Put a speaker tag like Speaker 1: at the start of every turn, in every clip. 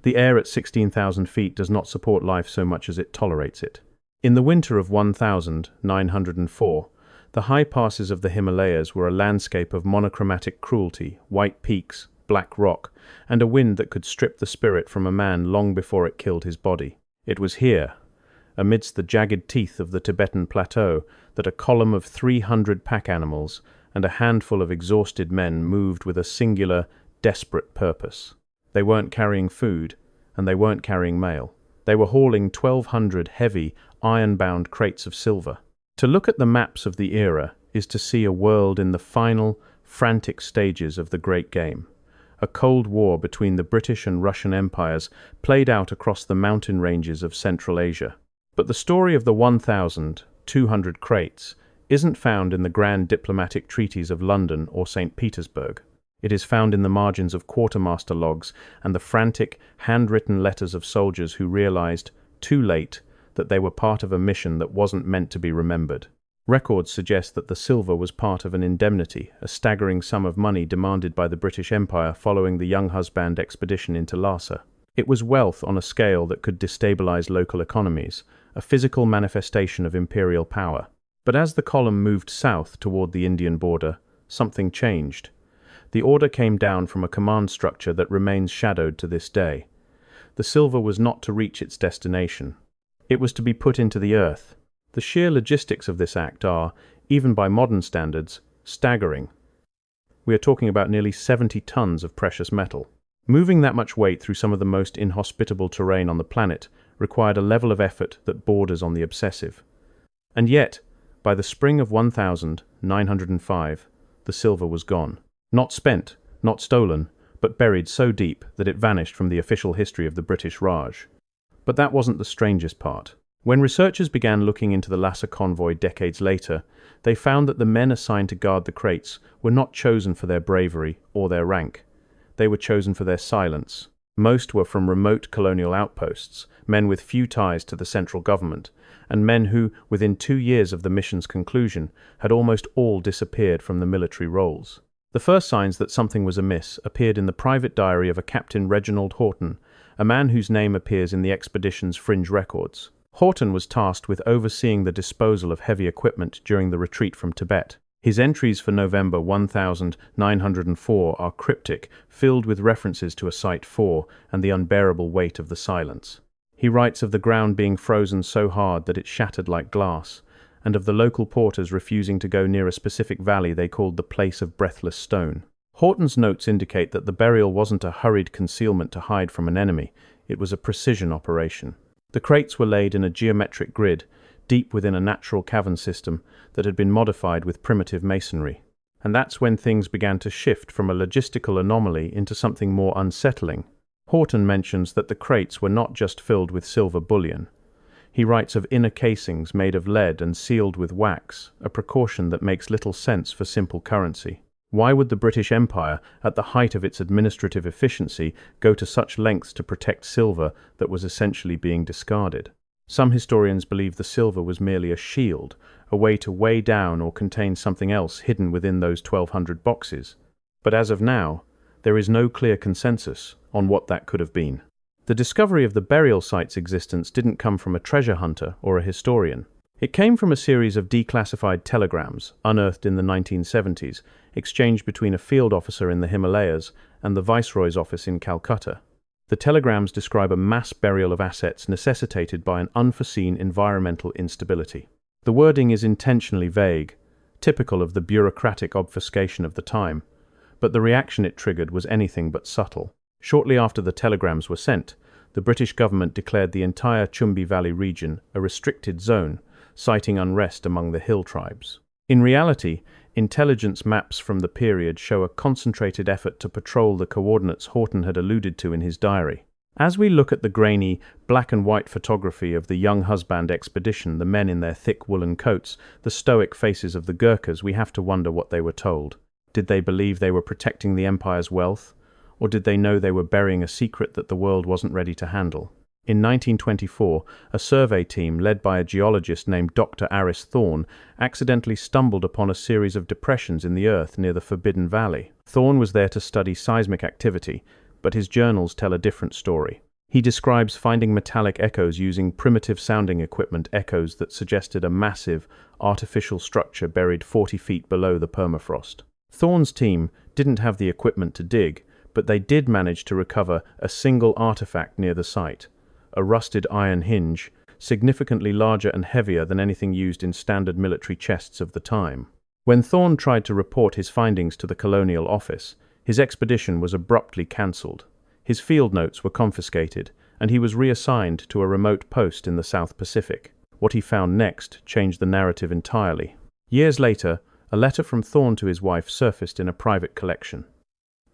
Speaker 1: The air at 16,000 feet does not support life so much as it tolerates it. In the winter of 1904, the high passes of the Himalayas were a landscape of monochromatic cruelty, white peaks, black rock, and a wind that could strip the spirit from a man long before it killed his body. It was here, amidst the jagged teeth of the Tibetan plateau, that a column of 300 pack animals and a handful of exhausted men moved with a singular, desperate purpose. They weren't carrying food, and they weren't carrying mail. They were hauling 1,200 heavy, iron-bound crates of silver. To look at the maps of the era is to see a world in the final, frantic stages of the Great Game. A cold war between the British and Russian empires played out across the mountain ranges of Central Asia. But the story of the 1,200 crates isn't found in the grand diplomatic treaties of London or St. Petersburg. It is found in the margins of quartermaster logs and the frantic, handwritten letters of soldiers who realized, too late, that they were part of a mission that wasn't meant to be remembered. Records suggest that the silver was part of an indemnity, a staggering sum of money demanded by the British Empire following the young husband expedition into Lhasa. It was wealth on a scale that could destabilize local economies, a physical manifestation of imperial power. But as the column moved south toward the Indian border, something changed. The order came down from a command structure that remains shadowed to this day. The silver was not to reach its destination. It was to be put into the earth. The sheer logistics of this act are, even by modern standards, staggering. We are talking about nearly 70 tons of precious metal. Moving that much weight through some of the most inhospitable terrain on the planet required a level of effort that borders on the obsessive. And yet, by the spring of 1905, the silver was gone. Not spent, not stolen, but buried so deep that it vanished from the official history of the British Raj. But that wasn't the strangest part. When researchers began looking into the Lhasa convoy decades later, they found that the men assigned to guard the crates were not chosen for their bravery or their rank. They were chosen for their silence. Most were from remote colonial outposts, men with few ties to the central government, and men who, within 2 years of the mission's conclusion, had almost all disappeared from the military rolls. The first signs that something was amiss appeared in the private diary of a Captain Reginald Horton, a man whose name appears in the expedition's fringe records. Horton was tasked with overseeing the disposal of heavy equipment during the retreat from Tibet. His entries for November 1904 are cryptic, filled with references to a Site 4 and the unbearable weight of the silence. He writes of the ground being frozen so hard that it shattered like glass, and of the local porters refusing to go near a specific valley they called the Place of Breathless Stone. Horton's notes indicate that the burial wasn't a hurried concealment to hide from an enemy, it was a precision operation. The crates were laid in a geometric grid, deep within a natural cavern system that had been modified with primitive masonry. And that's when things began to shift from a logistical anomaly into something more unsettling. Horton mentions that the crates were not just filled with silver bullion. He writes of inner casings made of lead and sealed with wax, a precaution that makes little sense for simple currency. Why would the British Empire, at the height of its administrative efficiency, go to such lengths to protect silver that was essentially being discarded? Some historians believe the silver was merely a shield, a way to weigh down or contain something else hidden within those 1,200 boxes. But as of now, there is no clear consensus on what that could have been. The discovery of the burial site's existence didn't come from a treasure hunter or a historian. It came from a series of declassified telegrams, unearthed in the 1970s, exchanged between a field officer in the Himalayas and the Viceroy's office in Calcutta. The telegrams describe a mass burial of assets necessitated by an unforeseen environmental instability. The wording is intentionally vague, typical of the bureaucratic obfuscation of the time, but the reaction it triggered was anything but subtle. Shortly after the telegrams were sent, the British government declared the entire Chumbi Valley region a restricted zone, citing unrest among the hill tribes. In reality, intelligence maps from the period show a concentrated effort to patrol the coordinates Horton had alluded to in his diary. As we look at the grainy, black-and-white photography of the young husband expedition, the men in their thick woolen coats, the stoic faces of the Gurkhas, we have to wonder what they were told. Did they believe they were protecting the empire's wealth? Or did they know they were burying a secret that the world wasn't ready to handle? In 1924, a survey team led by a geologist named Dr. Aris Thorne accidentally stumbled upon a series of depressions in the earth near the Forbidden Valley. Thorne was there to study seismic activity, but his journals tell a different story. He describes finding metallic echoes using primitive sounding equipment, echoes that suggested a massive, artificial structure buried 40 feet below the permafrost. Thorne's team didn't have the equipment to dig, but they did manage to recover a single artifact near the site, a rusted iron hinge, significantly larger and heavier than anything used in standard military chests of the time. When Thorne tried to report his findings to the Colonial Office, his expedition was abruptly cancelled. His field notes were confiscated, and he was reassigned to a remote post in the South Pacific. What he found next changed the narrative entirely. Years later, a letter from Thorne to his wife surfaced in a private collection.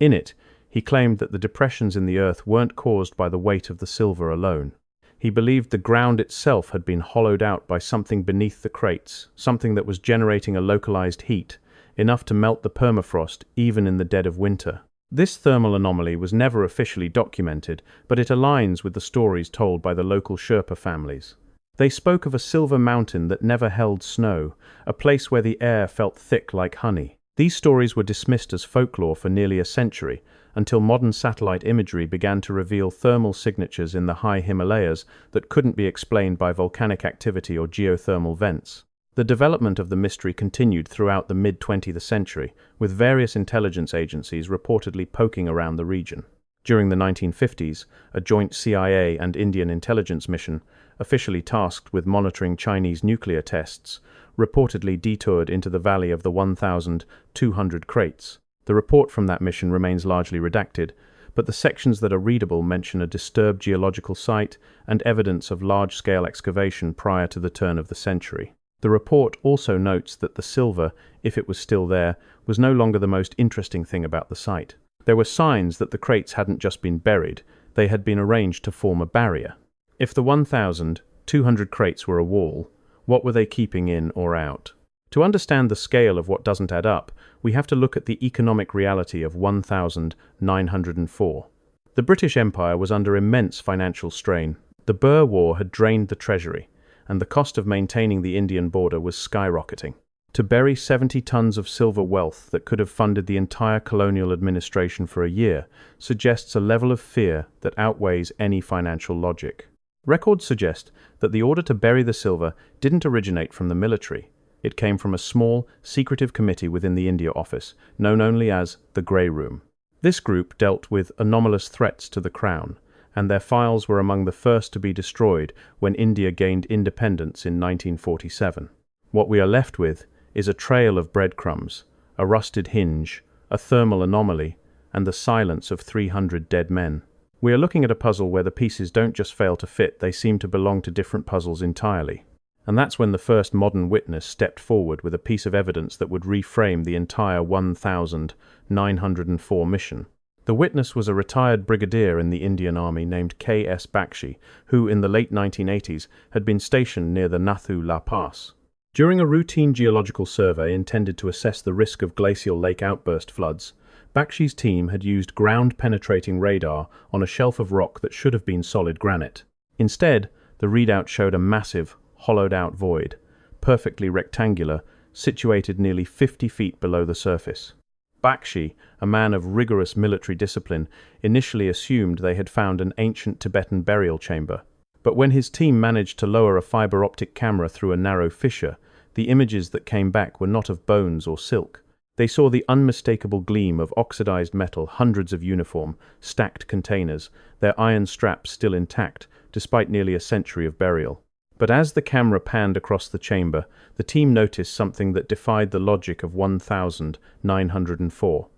Speaker 1: In it, he claimed that the depressions in the earth weren't caused by the weight of the silver alone. He believed the ground itself had been hollowed out by something beneath the crates, something that was generating a localized heat, enough to melt the permafrost even in the dead of winter. This thermal anomaly was never officially documented, but it aligns with the stories told by the local Sherpa families. They spoke of a silver mountain that never held snow, a place where the air felt thick like honey. These stories were dismissed as folklore for nearly a century, until modern satellite imagery began to reveal thermal signatures in the high Himalayas that couldn't be explained by volcanic activity or geothermal vents. The development of the mystery continued throughout the mid-20th century, with various intelligence agencies reportedly poking around the region. During the 1950s, a joint CIA and Indian intelligence mission, officially tasked with monitoring Chinese nuclear tests, reportedly detoured into the valley of the 1,200 crates. The report from that mission remains largely redacted, but the sections that are readable mention a disturbed geological site and evidence of large-scale excavation prior to the turn of the century. The report also notes that the silver, if it was still there, was no longer the most interesting thing about the site. There were signs that the crates hadn't just been buried, they had been arranged to form a barrier. If the 1,200 crates were a wall, what were they keeping in or out? To understand the scale of what doesn't add up, we have to look at the economic reality of 1904. The British Empire was under immense financial strain. The Boer War had drained the treasury, and the cost of maintaining the Indian border was skyrocketing. To bury 70 tons of silver wealth that could have funded the entire colonial administration for a year suggests a level of fear that outweighs any financial logic. Records suggest that the order to bury the silver didn't originate from the military. It came from a small, secretive committee within the India Office, known only as the Grey Room. This group dealt with anomalous threats to the Crown, and their files were among the first to be destroyed when India gained independence in 1947. What we are left with is a trail of breadcrumbs, a rusted hinge, a thermal anomaly, and the silence of 300 dead men. We are looking at a puzzle where the pieces don't just fail to fit, they seem to belong to different puzzles entirely. And that's when the first modern witness stepped forward with a piece of evidence that would reframe the entire 1904 mission. The witness was a retired brigadier in the Indian Army named K.S. Bakshi, who in the late 1980s had been stationed near the Nathu La Pass. During a routine geological survey intended to assess the risk of glacial lake outburst floods, Bakshi's team had used ground-penetrating radar on a shelf of rock that should have been solid granite. Instead, the readout showed a massive, hollowed-out void, perfectly rectangular, situated nearly 50 feet below the surface. Bakshi, a man of rigorous military discipline, initially assumed they had found an ancient Tibetan burial chamber. But when his team managed to lower a fiber-optic camera through a narrow fissure, the images that came back were not of bones or silk. They saw the unmistakable gleam of oxidized metal, hundreds of uniform, stacked containers, their iron straps still intact, despite nearly a century of burial. But as the camera panned across the chamber, the team noticed something that defied the logic of 1904.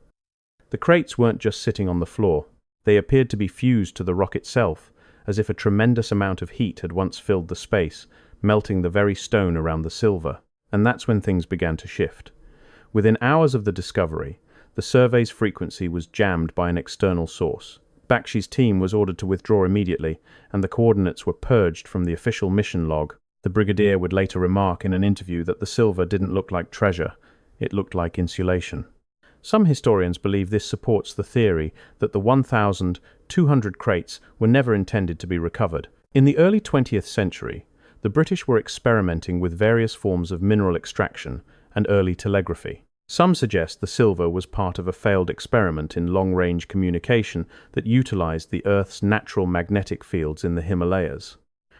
Speaker 1: The crates weren't just sitting on the floor. They appeared to be fused to the rock itself, as if a tremendous amount of heat had once filled the space, melting the very stone around the silver. And that's when things began to shift. Within hours of the discovery, the survey's frequency was jammed by an external source. Bakshi's team was ordered to withdraw immediately, and the coordinates were purged from the official mission log. The brigadier would later remark in an interview that the silver didn't look like treasure, it looked like insulation. Some historians believe this supports the theory that the 1,200 crates were never intended to be recovered. In the early 20th century, the British were experimenting with various forms of mineral extraction and early telegraphy. Some suggest the silver was part of a failed experiment in long-range communication that utilized the Earth's natural magnetic fields in the Himalayas.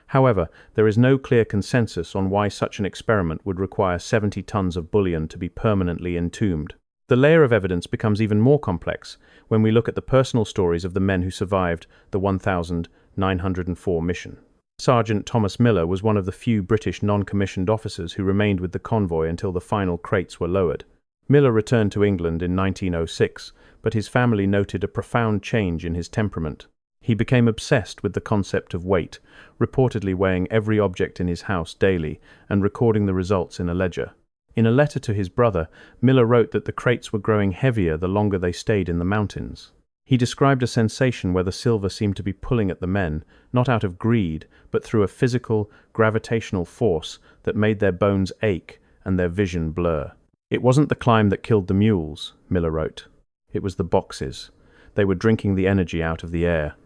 Speaker 1: However, there is no clear consensus on why such an experiment would require 70 tons of bullion to be permanently entombed. The layer of evidence becomes even more complex when we look at the personal stories of the men who survived the 1904 mission. Sergeant Thomas Miller was one of the few British non-commissioned officers who remained with the convoy until the final crates were lowered. Miller returned to England in 1906, but his family noted a profound change in his temperament. He became obsessed with the concept of weight, reportedly weighing every object in his house daily and recording the results in a ledger. In a letter to his brother, Miller wrote that the crates were growing heavier the longer they stayed in the mountains. He described a sensation where the silver seemed to be pulling at the men, not out of greed, but through a physical, gravitational force that made their bones ache and their vision blur. It wasn't the climb that killed the mules, Miller wrote. It was the boxes. They were drinking the energy out of the air.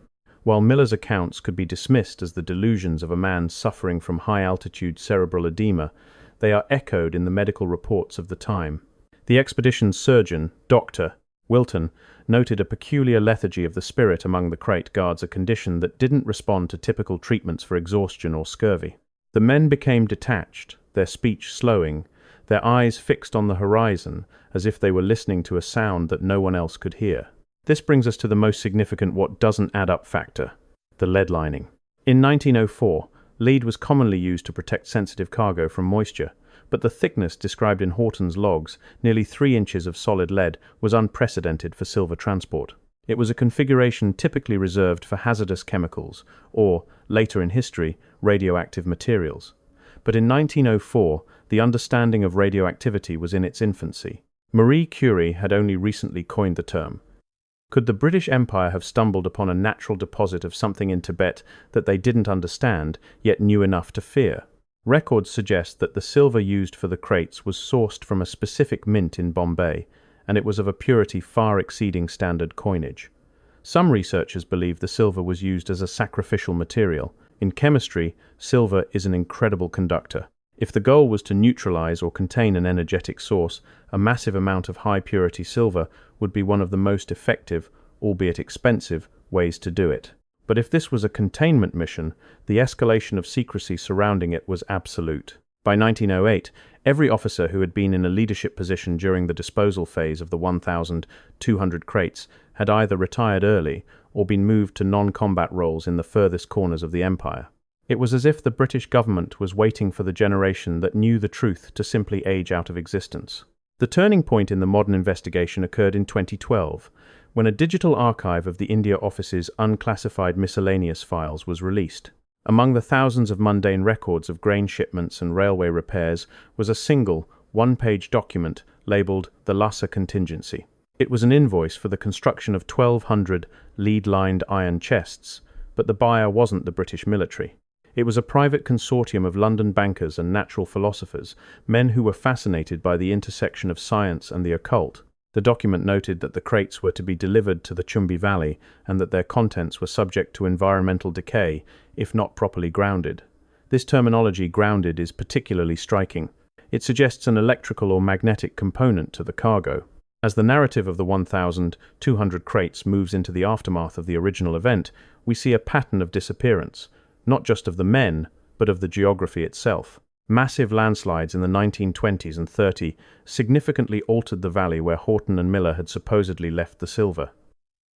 Speaker 1: While Miller's accounts could be dismissed as the delusions of a man suffering from high-altitude cerebral edema, they are echoed in the medical reports of the time. The expedition's surgeon, Dr. Wilton, noted a peculiar lethargy of the spirit among the crate guards, a condition that didn't respond to typical treatments for exhaustion or scurvy. The men became detached, their speech slowing, their eyes fixed on the horizon, as if they were listening to a sound that no one else could hear. This brings us to the most significant what doesn't add up factor, the lead lining. In 1904, lead was commonly used to protect sensitive cargo from moisture, but the thickness described in Horton's logs, nearly 3 inches of solid lead, was unprecedented for silver transport. It was a configuration typically reserved for hazardous chemicals, or, later in history, radioactive materials. But in 1904, the understanding of radioactivity was in its infancy. Marie Curie had only recently coined the term. Could the British Empire have stumbled upon a natural deposit of something in Tibet that they didn't understand, yet knew enough to fear? Records suggest that the silver used for the crates was sourced from a specific mint in Bombay, and it was of a purity far exceeding standard coinage. Some researchers believe the silver was used as a sacrificial material. In chemistry, silver is an incredible conductor. If the goal was to neutralize or contain an energetic source, a massive amount of high-purity silver would be one of the most effective, albeit expensive, ways to do it. But if this was a containment mission, the escalation of secrecy surrounding it was absolute. By 1908, every officer who had been in a leadership position during the disposal phase of the 1,200 crates had either retired early or been moved to non-combat roles in the furthest corners of the empire. It was as if the British government was waiting for the generation that knew the truth to simply age out of existence. The turning point in the modern investigation occurred in 2012, when a digital archive of the India Office's unclassified miscellaneous files was released. Among the thousands of mundane records of grain shipments and railway repairs was a single, one-page document labeled the Lhasa Contingency. It was an invoice for the construction of 1,200 lead-lined iron chests, but the buyer wasn't the British military. It was a private consortium of London bankers and natural philosophers, men who were fascinated by the intersection of science and the occult. The document noted that the crates were to be delivered to the Chumbi Valley and that their contents were subject to environmental decay, if not properly grounded. This terminology, grounded, is particularly striking. It suggests an electrical or magnetic component to the cargo. As the narrative of the 1,200 crates moves into the aftermath of the original event, we see a pattern of disappearance, not just of the men, but of the geography itself. Massive landslides in the 1920s and 30s significantly altered the valley where Horton and Miller had supposedly left the silver.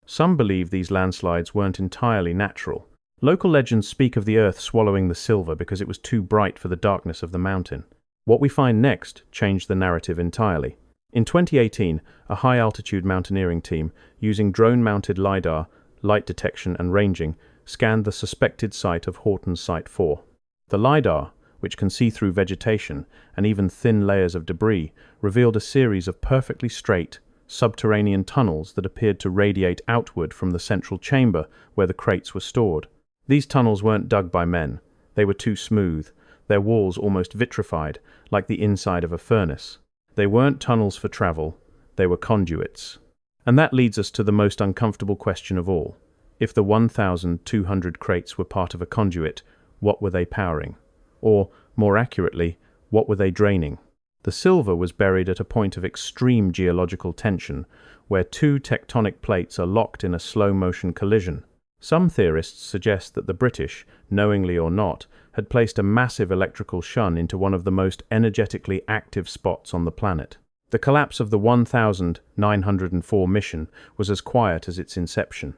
Speaker 1: Some believe these landslides weren't entirely natural. Local legends speak of the earth swallowing the silver because it was too bright for the darkness of the mountain. What we find next changed the narrative entirely. In 2018, a high-altitude mountaineering team, using drone-mounted LiDAR, light detection and ranging, scanned the suspected site of Horton's Site 4. The LiDAR, which can see through vegetation and even thin layers of debris, revealed a series of perfectly straight, subterranean tunnels that appeared to radiate outward from the central chamber where the crates were stored. These tunnels weren't dug by men. They were too smooth, their walls almost vitrified, like the inside of a furnace. They weren't tunnels for travel, they were conduits. And that leads us to the most uncomfortable question of all. If the 1,200 crates were part of a conduit, what were they powering? Or, more accurately, what were they draining? The silver was buried at a point of extreme geological tension, where two tectonic plates are locked in a slow-motion collision. Some theorists suggest that the British, knowingly or not, had placed a massive electrical shun into one of the most energetically active spots on the planet. The collapse of the 1904 mission was as quiet as its inception.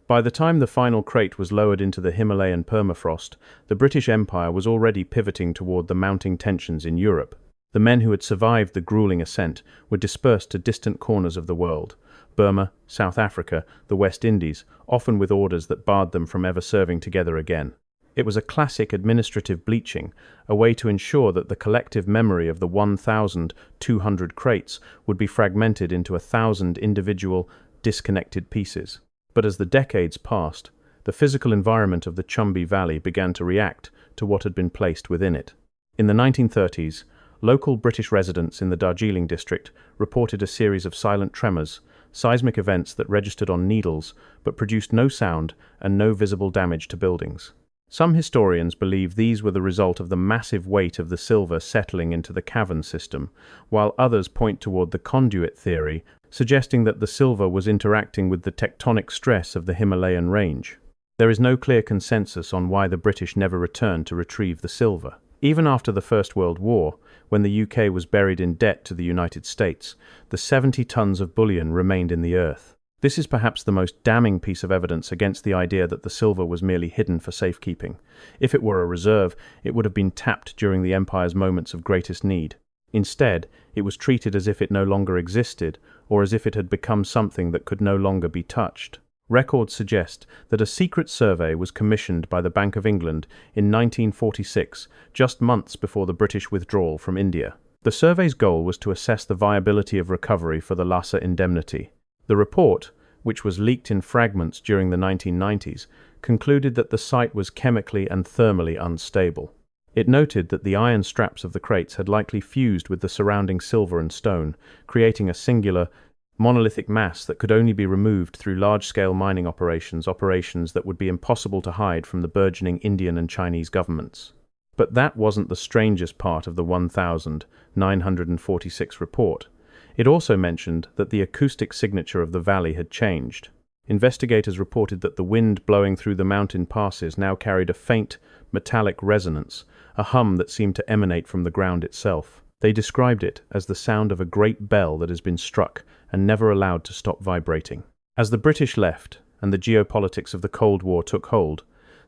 Speaker 1: By the time the final crate was lowered into the Himalayan permafrost, the British Empire was already pivoting toward the mounting tensions in Europe. The men who had survived the grueling ascent were dispersed to distant corners of the world: Burma, South Africa, the West Indies, often with orders that barred them from ever serving together again. It was a classic administrative bleaching, a way to ensure that the collective memory of the 1,200 crates would be fragmented into 1,000 individual, disconnected pieces. But as the decades passed, the physical environment of the Chumbi Valley began to react to what had been placed within it. In the 1930s, local British residents in the Darjeeling district reported a series of silent tremors, seismic events that registered on needles but produced no sound and no visible damage to buildings. Some historians believe these were the result of the massive weight of the silver settling into the cavern system, while others point toward the conduit theory, suggesting that the silver was interacting with the tectonic stress of the Himalayan range. There is no clear consensus on why the British never returned to retrieve the silver. Even after the First World War, when the UK was buried in debt to the United States, the 70 tons of bullion remained in the earth. This is perhaps the most damning piece of evidence against the idea that the silver was merely hidden for safekeeping. If it were a reserve, it would have been tapped during the Empire's moments of greatest need. Instead, it was treated as if it no longer existed, or as if it had become something that could no longer be touched. Records suggest that a secret survey was commissioned by the Bank of England in 1946, just months before the British withdrawal from India. The survey's goal was to assess the viability of recovery for the Lhasa indemnity. The report, which was leaked in fragments during the 1990s, concluded that the site was chemically and thermally unstable. It noted that the iron straps of the crates had likely fused with the surrounding silver and stone, creating a singular, monolithic mass that could only be removed through large-scale mining operations that would be impossible to hide from the burgeoning Indian and Chinese governments. But that wasn't the strangest part of the 1946 report. It also mentioned that the acoustic signature of the valley had changed. Investigators reported that the wind blowing through the mountain passes now carried a faint, metallic resonance, a hum that seemed to emanate from the ground itself. They described it as the sound of a great bell that has been struck and never allowed to stop vibrating. As the British left and the geopolitics of the Cold War took hold,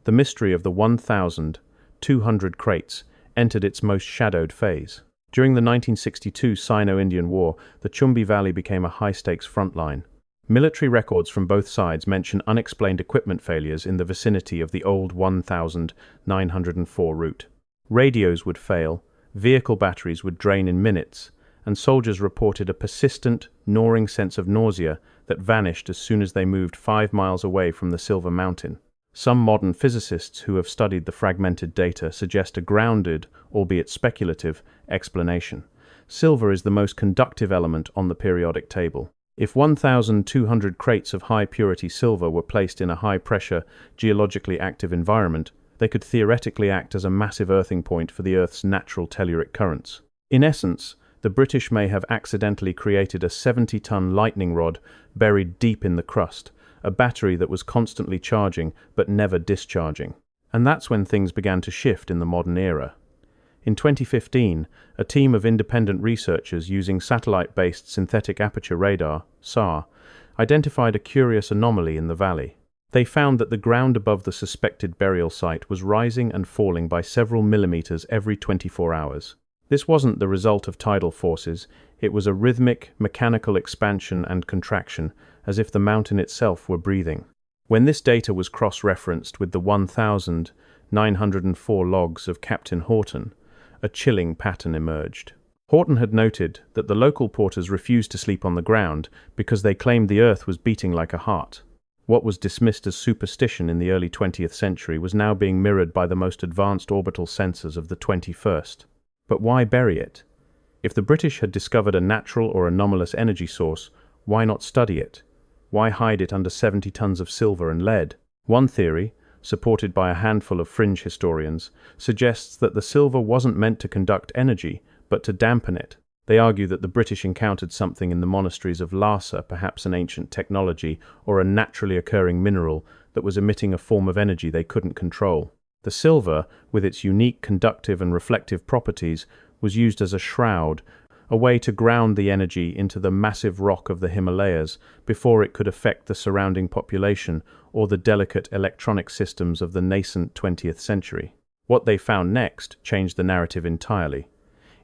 Speaker 1: the mystery of the 1,200 crates entered its most shadowed phase. During the 1962 Sino-Indian War, the Chumbi Valley became a high-stakes front line. Military records from both sides mention unexplained equipment failures in the vicinity of the old 1904 route. Radios would fail, vehicle batteries would drain in minutes, and soldiers reported a persistent, gnawing sense of nausea that vanished as soon as they moved 5 miles away from the Silver Mountain. Some modern physicists who have studied the fragmented data suggest a grounded, albeit speculative, explanation. Silver is the most conductive element on the periodic table. If 1,200 crates of high-purity silver were placed in a high-pressure, geologically active environment, they could theoretically act as a massive earthing point for the Earth's natural telluric currents. In essence, the British may have accidentally created a 70-ton lightning rod buried deep in the crust, a battery that was constantly charging but never discharging. And that's when things began to shift in the modern era. In 2015, a team of independent researchers using satellite-based synthetic aperture radar, SAR, identified a curious anomaly in the valley. They found that the ground above the suspected burial site was rising and falling by several millimeters every 24 hours. This wasn't the result of tidal forces, it was a rhythmic, mechanical expansion and contraction, as if the mountain itself were breathing. When this data was cross-referenced with the 1,904 logs of Captain Horton, a chilling pattern emerged. Horton had noted that the local porters refused to sleep on the ground because they claimed the earth was beating like a heart. What was dismissed as superstition in the early 20th century was now being mirrored by the most advanced orbital sensors of the 21st. But why bury it? If the British had discovered a natural or anomalous energy source, why not study it? Why hide it under 70 tons of silver and lead? One theory, supported by a handful of fringe historians, suggests that the silver wasn't meant to conduct energy, but to dampen it. They argue that the British encountered something in the monasteries of Lhasa, perhaps an ancient technology or a naturally occurring mineral that was emitting a form of energy they couldn't control. The silver, with its unique conductive and reflective properties, was used as a shroud, a way to ground the energy into the massive rock of the Himalayas before it could affect the surrounding population or the delicate electronic systems of the nascent 20th century. What they found next changed the narrative entirely.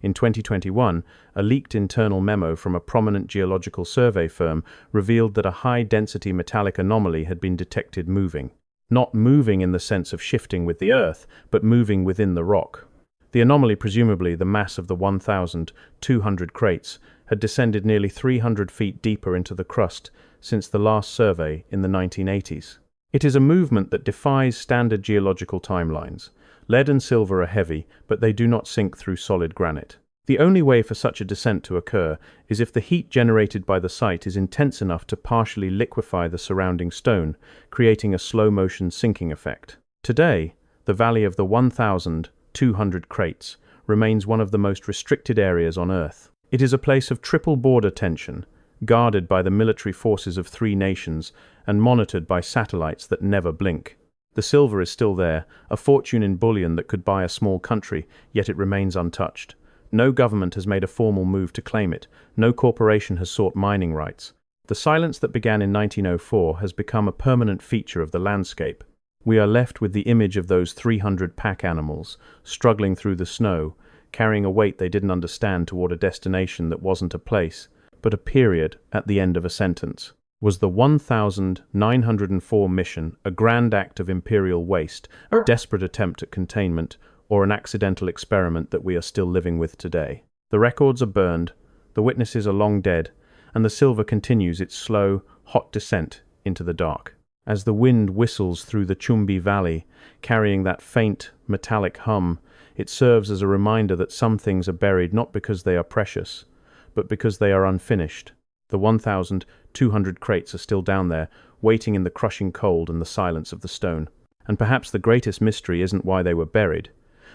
Speaker 1: In 2021, a leaked internal memo from a prominent geological survey firm revealed that a high-density metallic anomaly had been detected moving. Not moving in the sense of shifting with the Earth, but moving within the rock. The anomaly, presumably the mass of the 1,200 crates, had descended nearly 300 feet deeper into the crust since the last survey in the 1980s. It is a movement that defies standard geological timelines. Lead and silver are heavy, but they do not sink through solid granite. The only way for such a descent to occur is if the heat generated by the site is intense enough to partially liquefy the surrounding stone, creating a slow-motion sinking effect. Today, the valley of the 1,200 crates remains one of the most restricted areas on Earth. It is a place of triple border tension, guarded by the military forces of 3 nations and monitored by satellites that never blink. The silver is still there, a fortune in bullion that could buy a small country, yet it remains untouched. No government has made a formal move to claim it. No corporation has sought mining rights. The silence that began in 1904 has become a permanent feature of the landscape. We are left with the image of those 300 pack animals, struggling through the snow, carrying a weight they didn't understand toward a destination that wasn't a place, but a period at the end of a sentence. Was the 1904 mission a grand act of imperial waste, a desperate attempt at containment, or an accidental experiment that we are still living with today? The records are burned, the witnesses are long dead, and the silver continues its slow, hot descent into the dark. As the wind whistles through the Chumbi Valley, carrying that faint, metallic hum, it serves as a reminder that some things are buried not because they are precious, but because they are unfinished. The 1,200 crates are still down there, waiting in the crushing cold and the silence of the stone. And perhaps the greatest mystery isn't why they were buried,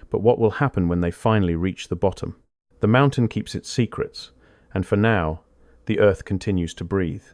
Speaker 1: but what will happen when they finally reach the bottom. The mountain keeps its secrets, and for now, the Earth continues to breathe.